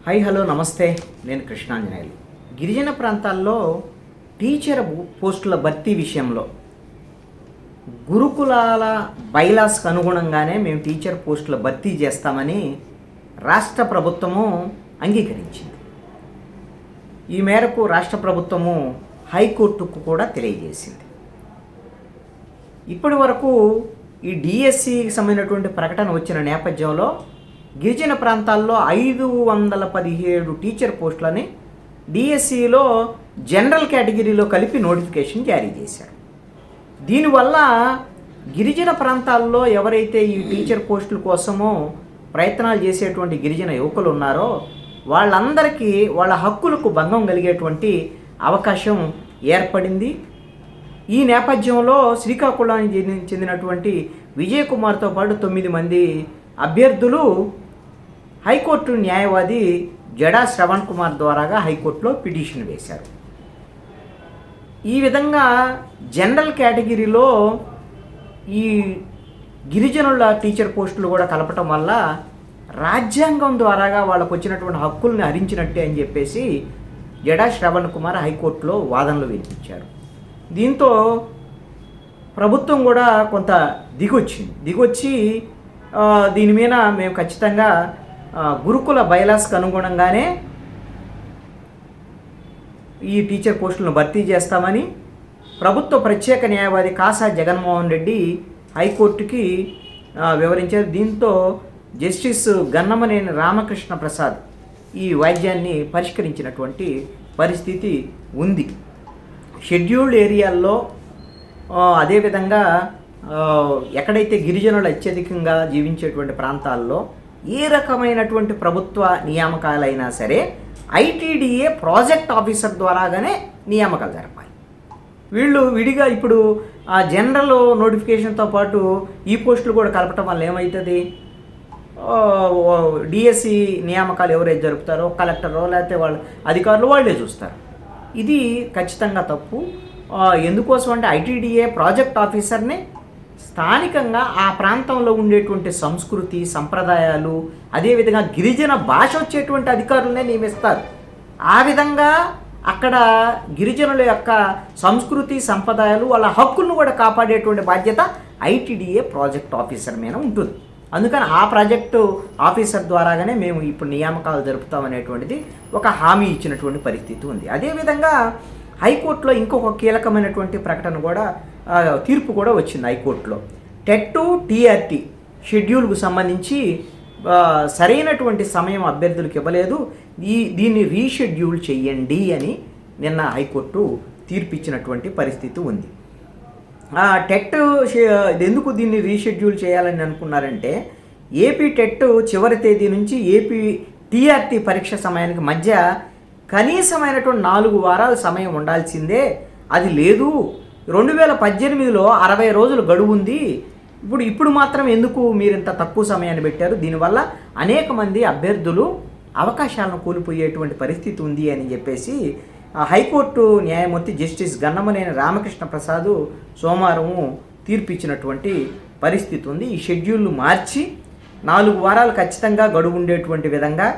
Hi hello నమస్తే, నేను కృష్ణాంజనేయులు. గిరిజన ప్రాంతాల్లో టీచర్ పోస్టుల భర్తీ విషయంలో గురుకులాల బైలాస్కు అనుగుణంగానే మేము టీచర్ పోస్టుల భర్తీ చేస్తామని రాష్ట్ర ప్రభుత్వము అంగీకరించింది. ఈ మేరకు రాష్ట్ర ప్రభుత్వము హైకోర్టుకు కూడా తెలియజేసింది. ఇప్పటి వరకు ఈ డిఎస్సికి సంబంధించినటువంటి ప్రకటన వచ్చిన నేపథ్యంలో గిరిజన ప్రాంతాల్లో 517 టీచర్ పోస్టులని డిఎస్సిలో జనరల్ కేటగిరీలో కలిపి నోటిఫికేషన్ జారీ చేశారు. దీనివల్ల గిరిజన ప్రాంతాల్లో ఎవరైతే ఈ టీచర్ పోస్టుల కోసమో ప్రయత్నాలు చేసేటువంటి గిరిజన యువకులు ఉన్నారో వాళ్ళందరికీ వాళ్ళ హక్కులకు భంగం కలిగేటువంటి అవకాశం ఏర్పడింది. ఈ నేపథ్యంలో శ్రీకాకుళానికి చెందినటువంటి విజయ్ కుమార్తో పాటు 9 మంది అభ్యర్థులు హైకోర్టు న్యాయవాది జడా శ్రవణ్ కుమార్ ద్వారాగా హైకోర్టులో పిటిషన్ వేశారు. ఈ విధంగా జనరల్ కేటగిరీలో ఈ గిరిజనుల టీచర్ పోస్టులు కూడా కలపటం వల్ల రాజ్యాంగం ద్వారాగా వాళ్ళకు వచ్చినటువంటి హక్కుల్ని హరించినట్టే అని చెప్పేసి జడా శ్రవణ్ కుమార్ హైకోర్టులో వాదనలు వినిపించారు. దీంతో ప్రభుత్వం కూడా కొంత దిగొచ్చి దీని మీద మేము ఖచ్చితంగా గురుకుల బైలాస్కు అనుగుణంగానే ఈ టీచర్ పోస్టులను భర్తీ చేస్తామని ప్రభుత్వ ప్రత్యేక న్యాయవాది కాసా జగన్మోహన్ రెడ్డి హైకోర్టుకి వివరించారు. దీంతో జస్టిస్ గన్నమనేని రామకృష్ణ ప్రసాద్ ఈ వాద్యాన్ని పరిష్కరించినటువంటి పరిస్థితి ఉంది. షెడ్యూల్డ్ ఏరియాల్లో అదేవిధంగా ఎక్కడైతే గిరిజనులు అత్యధికంగా జీవించేటువంటి ప్రాంతాల్లో ఏ రకమైనటువంటి ప్రభుత్వ నియామకాలైనా సరే ఐటీడీఏ ప్రాజెక్ట్ ఆఫీసర్ ద్వారాగానే నియామకాలు జరపాలి. వీళ్ళు విడిగా ఇప్పుడు ఆ జనరల్ నోటిఫికేషన్తో పాటు ఈ పోస్టులు కూడా కలపటం వల్ల ఏమవుతుంది, డిఎస్సి నియామకాలు ఎవరైతే జరుపుతారో కలెక్టరో లేకపోతే వాళ్ళ అధికారులు వాళ్ళే చూస్తారు. ఇది ఖచ్చితంగా తప్పు. ఎందుకోసం అంటే ఐటీడీఏ ప్రాజెక్ట్ ఆఫీసర్ని స్థానికంగా ఆ ప్రాంతంలో ఉండేటువంటి సంస్కృతి సంప్రదాయాలు అదేవిధంగా గిరిజన భాష వచ్చేటువంటి అధికారులనే నియమిస్తారు. ఆ విధంగా అక్కడ గిరిజనుల యొక్క సంస్కృతి సంప్రదాయాలు వాళ్ళ హక్కులను కూడా కాపాడేటువంటి బాధ్యత ఐటీడీఏ ప్రాజెక్ట్ ఆఫీసర్ మీద ఉంటుంది. అందుకని ఆ ప్రాజెక్టు ఆఫీసర్ ద్వారాగానే మేము ఇప్పుడు నియామకాలు జరుపుతామనేటువంటిది ఒక హామీ ఇచ్చినటువంటి పరిస్థితి ఉంది. అదేవిధంగా హైకోర్టులో ఇంకొక కీలకమైనటువంటి ప్రకటన కూడా తీర్పు కూడా వచ్చింది హైకోర్టులో. టెట్ టీఆర్టీ షెడ్యూల్కు సంబంధించి సరైనటువంటి సమయం అభ్యర్థులకు ఇవ్వలేదు, దీన్ని రీషెడ్యూల్ చెయ్యండి అని నిన్న హైకోర్టు తీర్పు ఇచ్చినటువంటి పరిస్థితి ఉంది. టెట్ ఎందుకు దీన్ని రీషెడ్యూల్ చేయాలని అనుకున్నారంటే ఏపీ టెట్ చివరి తేదీ నుంచి ఏపీ టీఆర్టీ పరీక్ష సమయానికి మధ్య కనీసమైనటువంటి 4 వారాల సమయం ఉండాల్సిందే, అది లేదు. 2018లో 60 రోజులు గడువు ఉంది, ఇప్పుడు మాత్రం ఎందుకు మీరు ఇంత తక్కువ సమయాన్ని పెట్టారు, దీనివల్ల అనేక మంది అభ్యర్థులు అవకాశాలను కోల్పోయేటువంటి పరిస్థితి ఉంది అని చెప్పేసి హైకోర్టు న్యాయమూర్తి జస్టిస్ గన్నమనేని రామకృష్ణ ప్రసాద్ సోమవారం తీర్పు ఇచ్చినటువంటి పరిస్థితి ఉంది. ఈ షెడ్యూల్ను మార్చి 4 వారాలు ఖచ్చితంగా గడువు ఉండేటువంటి విధంగా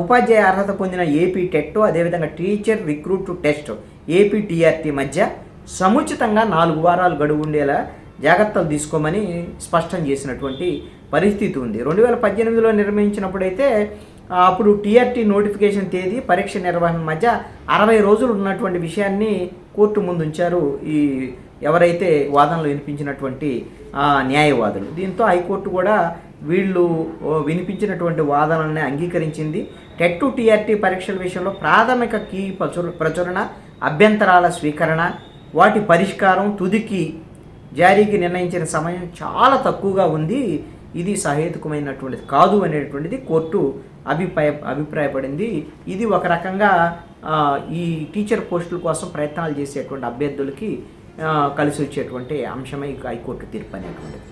ఉపాధ్యాయ అర్హత పొందిన ఏపీ టెట్ అదేవిధంగా teacher recruit test AP TRT మధ్య సముచితంగా 4 వారాలు గడువు ఉండేలా జాగ్రత్తలు తీసుకోమని స్పష్టం చేసినటువంటి పరిస్థితి ఉంది. 2018లో నిర్మించినప్పుడైతే అప్పుడు టీఆర్టీ నోటిఫికేషన్ తేదీ పరీక్ష నిర్వహణ మధ్య 60 రోజులు ఉన్నటువంటి విషయాన్ని కోర్టు ముందు ఉంచారు ఈ ఎవరైతే వాదనలు వినిపించినటువంటి న్యాయవాదులు. దీంతో హైకోర్టు కూడా వీళ్ళు వినిపించినటువంటి వాదనల్ని అంగీకరించింది. టెట్ టీఆర్టీ పరీక్షల విషయంలో ప్రాథమిక కీ ప్రచురణ అభ్యంతరాల స్వీకరణ వాటి పరిష్కారం తుదికి జారీకి నిర్ణయించిన సమయం చాలా తక్కువగా ఉంది, ఇది సహేతుకమైనటువంటిది కాదు అనేటువంటిది కోర్టు అభిప్రాయపడింది. ఇది ఒక రకంగా ఈ టీచర్ పోస్టుల కోసం ప్రయత్నాలు చేసేటువంటి అభ్యర్థులకి కలిసి వచ్చేటువంటి అంశమే హైకోర్టు తీర్పు అనేటువంటిది.